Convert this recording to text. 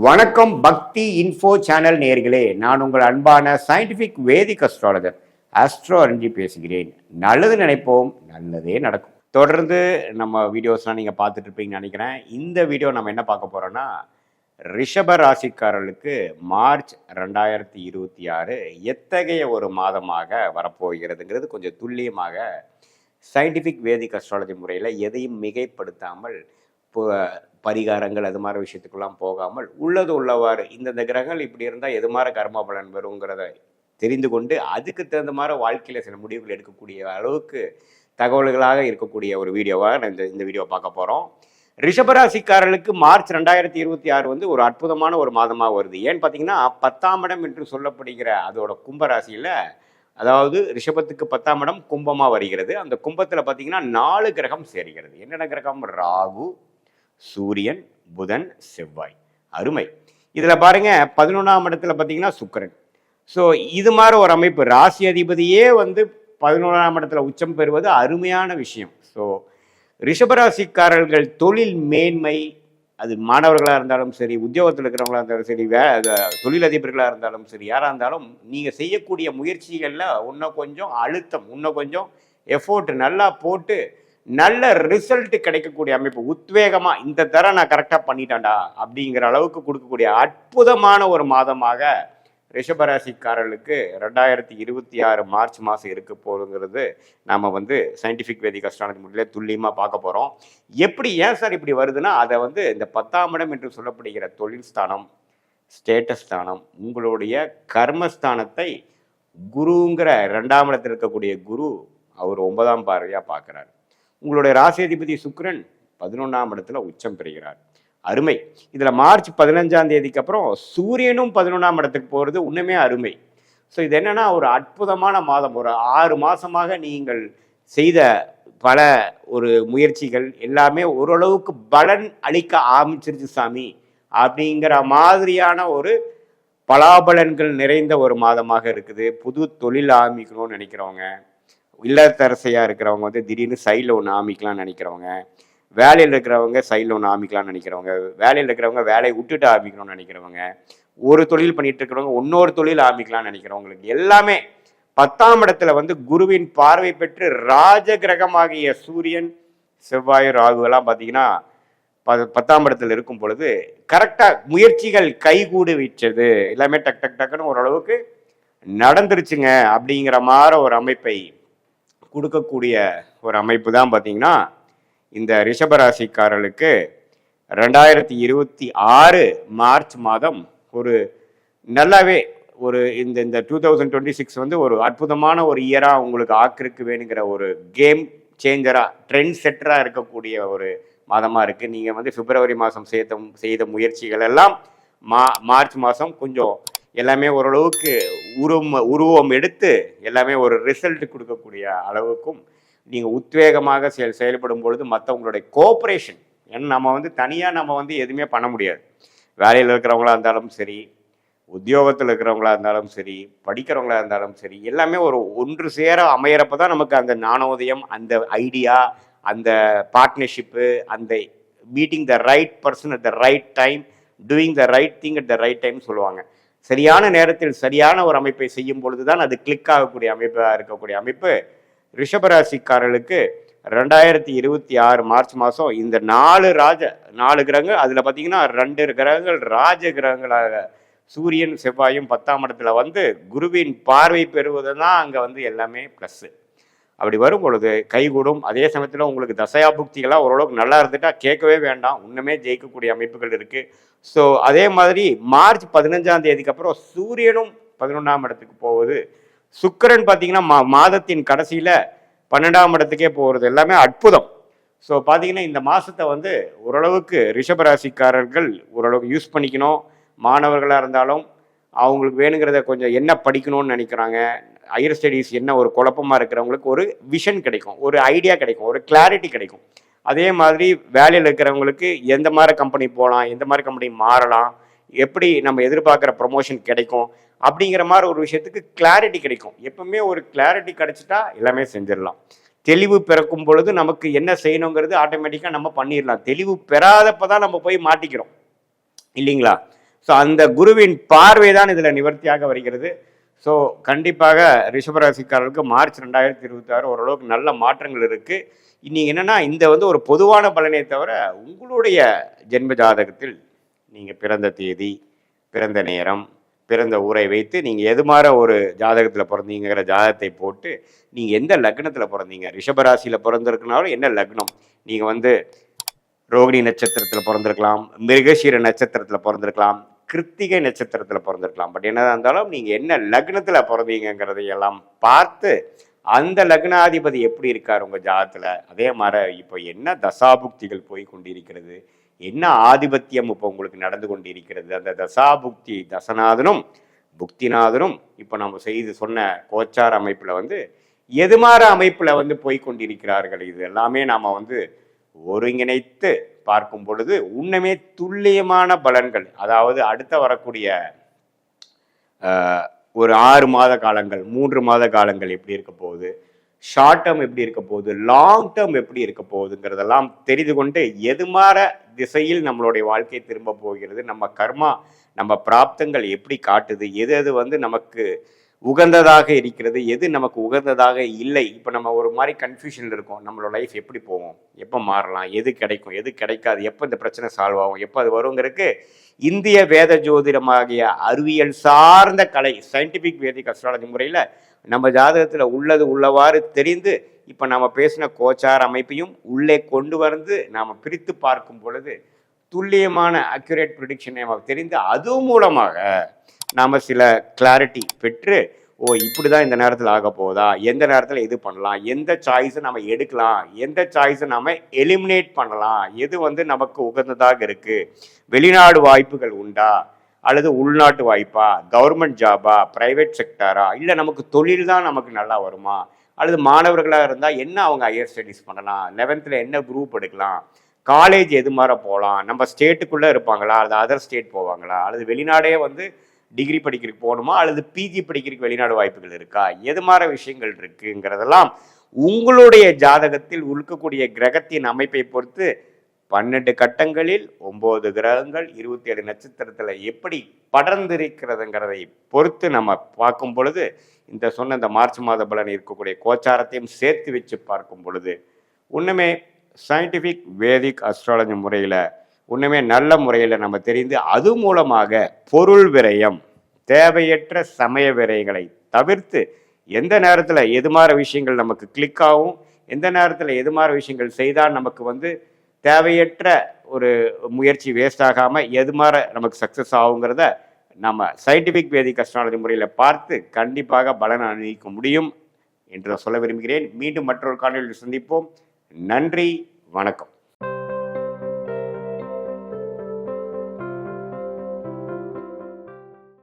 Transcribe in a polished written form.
வணக்கம் பக்தி info channel நேயர்களே, நான் உங்கள் அன்பான சயின்டிஃபிக் வேதிக் அஸ்ட்ராலஜர் ஆஸ்ட்ரோ அருண்ஜி பேசுகிறேன். நல்லது நினைப்போம், நல்லதே நடக்கும். தொடர்ந்து நம்ம வீடியோஸ்லாம் நீங்கள் பார்த்துட்டு இருப்பீங்கன்னு நினைக்கிறேன். இந்த வீடியோ நம்ம என்ன பார்க்க போகிறோன்னா, ரிஷப ராசிக்காரர்களுக்கு மார்ச் 2026 எத்தகைய ஒரு மாதமாக வரப்போகிறதுங்கிறது கொஞ்சம் துல்லியமாக சயின்டிஃபிக் வேதிக் அஸ்ட்ராலஜி முறையில் எதையும் மிகைப்படுத்தாமல் பரிகாரங்கள் அது மாதிரி விஷயத்துக்கெல்லாம் போகாமல் உள்ளது உள்ளவாறு இந்தந்த கிரகங்கள் இப்படி இருந்தால் எது மாதிரி கர்ம பலன் வருங்கிறத தெரிந்து கொண்டு அதுக்கு தகுந்த மாதிரி வாழ்க்கையில் சில முடிவுகள் எடுக்கக்கூடிய அளவுக்கு தகவல்களாக இருக்கக்கூடிய ஒரு வீடியோவாக நான் இந்த வீடியோ பார்க்க போகிறோம். ரிஷபராசிக்காரர்களுக்கு மார்ச் 2026 வந்து ஒரு அற்புதமான ஒரு மாதமாக வருது. ஏன்னு பார்த்தீங்கன்னா 10ஆம் இடம் என்று சொல்லப்படுகிற அதோட கும்பராசியில், அதாவது ரிஷபத்துக்கு 10ஆம் இடம் கும்பமாக வருகிறது. அந்த கும்பத்தில் பார்த்தீங்கன்னா 4 கிரகம் சேர்கிறது. என்னென்ன கிரகம்? ராகு, சூரியன், புதன், செவ்வாய். அருமை. இதில் பாருங்க 11ஆம் இடத்துல பார்த்தீங்கன்னா சுக்கிரன். ஸோ இது மாதிரி ஒரு அமைப்பு, ராசி அதிபதியே வந்து 11ஆம் இடத்துல உச்சம் பெறுவது அருமையான விஷயம். ஸோ ரிஷபராசிக்காரர்கள் தொழில் மேன்மை, அது மாணவர்களாக இருந்தாலும் சரி, உத்தியோகத்தில் இருக்கிறவங்களா இருந்தாலும் சரி, தொழிலதிபர்களாக இருந்தாலும் சரி, யாராக இருந்தாலும் நீங்கள் செய்யக்கூடிய முயற்சிகளில் இன்னும் கொஞ்சம் அழுத்தம், இன்னும் கொஞ்சம் எஃபோர்ட் நல்லா போட்டு நல்ல ரிசல்ட் கிடைக்கக்கூடிய அமைப்பு, உத்வேகமாக இந்த தர நான் கரெக்டாக பண்ணிட்டேன்டா அப்படிங்கிற அளவுக்கு கொடுக்கக்கூடிய அற்புதமான ஒரு மாதமாக ரிஷபராசிக்காரர்களுக்கு 2026 மார்ச் மாதம் இருக்க போகுங்கிறது நாம் வந்து சயின்டிஃபிக் வேதிக் அஸ்ட்ராலஜி முறையில் துல்லியமாக பார்க்க போகிறோம். எப்படி, ஏன் சார் இப்படி வருதுன்னா, அதை வந்து இந்த 10ஆம் இடம் என்று சொல்லப்படுகிற தொழில் ஸ்தானம், ஸ்டேட்டஸ் ஸ்தானம், உங்களுடைய கர்மஸ்தானத்தை குருங்கிற 2ஆம் இடத்தில் இருக்கக்கூடிய குரு அவர் 9ஆம் பார்வையாக பார்க்குறார். உங்களுடைய ராசி அதிபதி சுக்கிரன் 11ஆம் இடத்துல உச்சம் பெறுகிறார். அருமை. இதில் மார்ச் 15ஆம் தேதிக்கு அப்புறம் சூரியனும் 11ஆம் இடத்துக்கு போகிறது இன்னுமே அருமை. ஸோ இது என்னன்னா ஒரு அற்புதமான மாதம். ஒரு 6 மாதமாக நீங்கள் செய்த பல ஒரு முயற்சிகள் எல்லாமே ஓரளவுக்கு பலன் அளிக்க ஆரம்பிச்சிருச்சு சாமி அப்படிங்கிற மாதிரியான ஒரு பலாபலன்கள் நிறைந்த ஒரு மாதமாக இருக்குது. புது தொழில் ஆரம்பிக்கணும்னு நினைக்கிறவங்க, இல்லத்தரசையாக இருக்கிறவங்க வந்து திடீர்னு சைடில் ஒன்று ஆரம்பிக்கலாம்னு நினைக்கிறவங்க, வேலையில் இருக்கிறவங்க சைடில் ஒன்று ஆரம்பிக்கலாம்னு நினைக்கிறவங்க, வேலையில் இருக்கிறவங்க வேலையை விட்டுட்டு ஆரம்பிக்கணும்னு நினைக்கிறவங்க, ஒரு தொழில் பண்ணிட்டு இருக்கிறவங்க இன்னொரு தொழில் ஆரம்பிக்கலாம்னு நினைக்கிறவங்களுக்கு எல்லாமே 10ஆம் இடத்துல வந்து குருவின் பார்வை பெற்று ராஜ கிரகமாகிய சூரியன், செவ்வாய், ராகு எல்லாம் பார்த்தீங்கன்னா 10ஆம் இடத்துல இருக்கும் பொழுது கரெக்டாக முயற்சிகள் கைகூடு விட்டது, எல்லாமே டக் டக் டக்குன்னு ஓரளவுக்கு நடந்துருச்சுங்க அப்படிங்கிற மாதிரி ஒரு அமைப்பை கொடுக்கக்கூடிய ஒரு அமைப்பு தான் பார்த்தீங்கன்னா இந்த ரிஷபராசிக்காரர்களுக்கு 2026 மார்ச் மாதம் ஒரு நல்லாவே ஒரு இந்த 2026 வந்து ஒரு அற்புதமான ஒரு இயராக உங்களுக்கு ஆக்கிருக்கு வேணுங்கிற ஒரு கேம் சேஞ்சராக, ட்ரெண்ட் செட்டராக இருக்கக்கூடிய ஒரு மாதமாக இருக்குது. நீங்கள் வந்து பிப்ரவரி மாதம் செய்த முயற்சிகள் எல்லாம் மார்ச் மாதம் கொஞ்சம் எல்லாமே ஓரளவுக்கு உருவம் எடுத்து எல்லாமே ஒரு ரிசல்ட் கொடுக்கக்கூடிய அளவுக்கும் நீங்கள் உத்வேகமாக செயல்படும் பொழுது மற்றவங்களுடைய கோஆப்ரேஷன், ஏன்னா நம்ம வந்து தனியாக நம்ம வந்து எதுவுமே பண்ண முடியாது. வேலையில் இருக்கிறவங்களா இருந்தாலும் சரி, உத்தியோகத்தில் இருக்கிறவங்களா இருந்தாலும் சரி, படிக்கிறவங்களா இருந்தாலும் சரி, எல்லாமே ஒரு ஒன்று சேர அமையிறப்ப தான் நமக்கு அந்த ஞானோதயம், அந்த ஐடியா, அந்த பார்ட்னர்ஷிப்பு, அந்த meeting the right person at the right time, doing the right thing at the right time சொல்லுவாங்க. சரியான நேரத்தில் சரியான ஒரு அமைப்பை செய்யும் பொழுது தான் அது கிளிக் ஆகக்கூடிய அமைப்பாக இருக்கக்கூடிய அமைப்பு ரிஷபராசிக்காரர்களுக்கு 2026 மார்ச் மாதம் இந்த 4 கிரகங்கள், அதில் பார்த்தீங்கன்னா 2 கிரகங்கள் ராஜ கிரகங்களாக சூரியன், செவ்வாயும் 10ஆம் இடத்துல வந்து குருவின் பார்வை பெறுவது தான் அங்கே வந்து எல்லாமே ப்ளஸ்ஸு. அப்படி வரும் பொழுது கைகூடும். அதே சமயத்தில் உங்களுக்கு தசையா புக்திகளாக ஓரளவுக்கு நல்லா இருந்துட்டா கேட்கவே வேண்டாம், இன்னுமே ஜெயிக்கக்கூடிய அமைப்புகள் இருக்குது. ஸோ அதே மாதிரி மார்ச் 15ஆம் தேதிக்கு அப்புறம் சூரியனும் 11ஆம் இடத்துக்கு போகுது. சுக்கிரன் பார்த்தீங்கன்னா மாதத்தின் கடைசியில் 12ஆம் இடத்துக்கே போகிறது, எல்லாமே அற்புதம். ஸோ பார்த்தீங்கன்னா இந்த மாதத்தை வந்து ஓரளவுக்கு ரிஷபராசிக்காரர்கள் ஓரளவுக்கு யூஸ் பண்ணிக்கணும். மாணவர்களாக இருந்தாலும் அவங்களுக்கு வேணுங்கிறத கொஞ்சம் என்ன படிக்கணும்னு நினைக்கிறாங்க, ஹையர் ஸ்டடீஸ் என்ன ஒரு குழப்பமாக இருக்கிறவங்களுக்கு ஒரு விஷன் கிடைக்கும், ஒரு ஐடியா கிடைக்கும், ஒரு கிளாரிட்டி கிடைக்கும். அதே மாதிரி வேலையில் இருக்கிறவங்களுக்கு எந்த மாதிரி கம்பெனி போகலாம், எந்த மாதிரி கம்பெனி மாறலாம், எப்படி நம்ம எதிர்பார்க்குற ப்ரொமோஷன் கிடைக்கும் அப்படிங்கிற மாதிரி ஒரு விஷயத்துக்கு கிளாரிட்டி கிடைக்கும். எப்பவுமே ஒரு கிளாரிட்டி கிடைச்சிட்டா எல்லாமே செஞ்சிடலாம். தெளிவு பிறக்கும் பொழுது நமக்கு என்ன செய்யணுங்கிறது ஆட்டோமேட்டிக்காக நம்ம பண்ணிடலாம். தெளிவு பெறாதப்போ தான் நம்ம போய் மாட்டிக்கிறோம் இல்லைங்களா? ஸோ அந்த குருவின் பார்வை தான் இதில் நிவர்த்தியாக வருகிறது. ஸோ கண்டிப்பாக ரிஷபராசிக்காரர்களுக்கு மார்ச் 2026 ஓரளவுக்கு நல்ல மாற்றங்கள் இருக்குது. நீங்கள் என்னென்னா இந்த வந்து ஒரு பொதுவான பலனே தவிர உங்களுடைய ஜென்ம ஜாதகத்தில் நீங்கள் பிறந்த தேதி, பிறந்த நேரம், பிறந்த ஊரை வைத்து நீங்கள் எது மாதிரி ஒரு ஜாதகத்தில் பிறந்தீங்கிற ஜாதகத்தை போட்டு நீங்கள் எந்த லக்னத்தில் பிறந்தீங்க, ரிஷபராசியில் பிறந்திருக்குனாலும் என்ன லக்னம், நீங்கள் வந்து ரோகிணி நட்சத்திரத்தில் பிறந்திருக்கலாம், மிருகசீர நட்சத்திரத்தில் பிறந்திருக்கலாம், கிருத்திகை நட்சத்திரத்தில் பிறந்திருக்கலாம். பட் என்னதான் இருந்தாலும் நீங்கள் என்ன லக்னத்தில் பிறந்தீங்கிறதை எல்லாம் பார்த்து அந்த லக்னாதிபதி எப்படி இருக்கார் உங்கள் ஜாதகத்தில், அதே மாதிரி இப்போ என்ன தசாபுக்திகள் போய் கொண்டிருக்கிறது, என்ன ஆதிபத்தியம் இப்போ உங்களுக்கு நடந்து கொண்டிருக்கிறது, அந்த தசாபுக்தி தசநாதனும் புக்திநாதனும் இப்போ நம்ம செய்து சொன்ன கோச்சார அமைப்பில் வந்து எதுமாற அமைப்பில் வந்து போய் கொண்டிருக்கிறார்கள். இது எல்லாமே நாம் வந்து ஒருங்கிணைத்து பார்க்கும் பொழுது உண்மையே துல்லியமான பலன்கள், அதாவது அடுத்த வரக்கூடிய ஒரு 6 மாத காலங்கள், 3 மாத காலங்கள் எப்படி இருக்க போகுது, ஷார்ட் டேர்ம் எப்படி இருக்க போகுது, லாங் டேர்ம் எப்படி இருக்க போகுதுங்கிறதெல்லாம் தெரிந்து கொண்டு எதுமாற திசையில் நம்மளுடைய வாழ்க்கை திரும்ப போகிறது, நம்ம கர்மா நம்ம பிராப்தங்கள் எப்படி காட்டுது, எது வந்து நமக்கு உகந்ததாக இருக்கிறது, எது நமக்கு உகந்ததாக இல்லை. இப்போ நம்ம ஒரு மாதிரி கன்ஃபியூஷனில் இருக்கோம், நம்மளோட லைஃப் எப்படி போவோம், எப்போ மாறலாம், எது கிடைக்கும், எது கிடைக்காது, எப்போ இந்த பிரச்சனை சால்வ் ஆகும், எப்போ அது வருங்கிறதுக்கு இந்திய வேத ஜோதிடமாகிய அறிவியல் சார்ந்த கலை சயின்டிஃபிக் வேதிக் அஸ்ட்ராலஜி முறையில் நம்ம ஜாதகத்தில் உள்ளது உள்ளவாறு தெரிந்து இப்போ நம்ம பேசின கோச்சார அமைப்பையும் உள்ளே கொண்டு வந்து நாம் பிரித்து பார்க்கும் பொழுது துல்லியமான அக்யூரேட் ப்ரிடிக்ஷனை நமக்கு தெரிந்து அது மூலமாக நாம் சில கிளாரிட்டி பெற்று, ஓ இப்படி தான் இந்த நேரத்தில் ஆக போதா, எந்த நேரத்தில் எது பண்ணலாம், எந்த சாய்ஸை நம்ம எடுக்கலாம், எந்த சாய்ஸை நம்ம எலிமினேட் பண்ணலாம், எது வந்து நமக்கு உகந்ததாக இருக்குது, வெளிநாடு வாய்ப்புகள் உண்டா அல்லது உள்நாட்டு வாய்ப்பா, கவர்மெண்ட் ஜாபா, ப்ரைவேட் செக்டாரா, இல்லை நமக்கு தொழில் தான் நமக்கு நல்லா வருமா, அல்லது மாணவர்களாக இருந்தால் என்ன அவங்க ஹையர் ஸ்டடீஸ் பண்ணலாம், 11th என்ன குரூப் எடுக்கலாம், காலேஜ் எது மாதிரி போகலாம், நம்ம ஸ்டேட்டுக்குள்ளே இருப்பாங்களா அல்லது அதர் ஸ்டேட் போவாங்களா, அல்லது வெளிநாடே வந்து டிகிரி படிக்கிறதுக்கு போகணுமா அல்லது பிஜி படிக்கிறதுக்கு வெளிநாடு வாய்ப்புகள் இருக்கா, எது மாதிரி விஷயங்கள் இருக்குங்கிறதெல்லாம் உங்களுடைய ஜாதகத்தில் இருக்கக்கூடிய கிரகத்தின் அமைப்பை பொறுத்து 12 கட்டங்களில் 9 கிரகங்கள் 27 நட்சத்திரத்தில் எப்படி படர்ந்திருக்கிறதுங்கிறதை பொறுத்து நம்ம பார்க்கும் பொழுது இந்த சொன்ன இந்த மார்ச் மாத பலன் இருக்கக்கூடிய கோச்சாரத்தையும் சேர்த்து வச்சு பார்க்கும் பொழுது உண்மையே சயின்டிஃபிக் வேதிக் அஸ்ட்ராலஜி முறையில் உண்மையே நல்ல முறையில் நம்ம தெரிந்து அது மூலமாக பொருள் விரயம், தேவையற்ற சமய விரயங்களை தவிர்த்து எந்த நேரத்தில் எது மாதிரி விஷயங்கள் நமக்கு கிளிக் ஆகும், எந்த நேரத்தில் எது மாதிரி விஷயங்கள் செய்தால் நமக்கு வந்து தேவையற்ற ஒரு முயற்சி வேஸ்ட் ஆகாமல் எது மாதிரி நமக்கு சக்ஸஸ் ஆகுங்கிறத நம்ம சயின்டிஃபிக் வேதிக் அஸ்ட்ராலஜி முறையில் பார்த்து கண்டிப்பாக பலன் அனுபவிக்க முடியும் என்று சொல்ல விரும்புகிறேன். மீண்டும் மற்றொரு காணொலியில் சந்திப்போம். நன்றி, வணக்கம்.